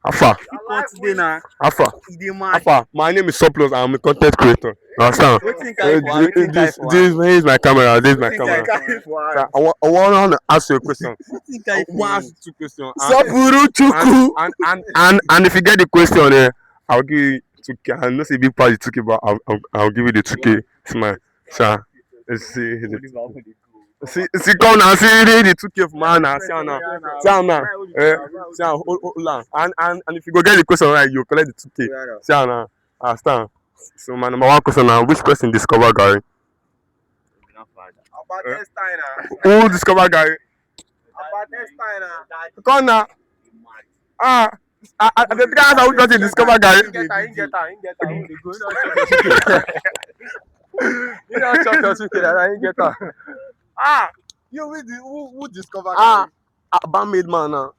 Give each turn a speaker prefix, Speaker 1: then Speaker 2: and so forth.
Speaker 1: Alpha,
Speaker 2: Today now.
Speaker 1: Alpha,
Speaker 2: The man.
Speaker 1: Alpha. My name is Surplus. I'm a content creator. Understand?
Speaker 2: Wetin carry for am? Wetin carry for am?
Speaker 1: This is my camera. This is my
Speaker 2: Wetin
Speaker 1: camera.
Speaker 2: carry for
Speaker 1: So
Speaker 2: am?
Speaker 1: I want to ask you a question.
Speaker 2: Wetin
Speaker 1: I
Speaker 2: carry
Speaker 1: want to
Speaker 2: for
Speaker 1: ask
Speaker 2: am?
Speaker 1: you two questions.
Speaker 2: Sapuru chuku.
Speaker 1: And if you get the question, I'll give you 2K. I know it's a big part you took it, but I'll give you the 2K. Smile. So, let's see. See, come now. See, the 2K for man now. See now. See now. See now. Hold on. And if you go get the question right, you collect the 2K. See now. Stand. So my number one question now: which person discovered Gary? Who discovered Gary? Come now. Ah. The guys are going to discover Gary. You don't chop your chicken, I get her. Ah,
Speaker 2: You who discover
Speaker 1: ah, bandmate man now.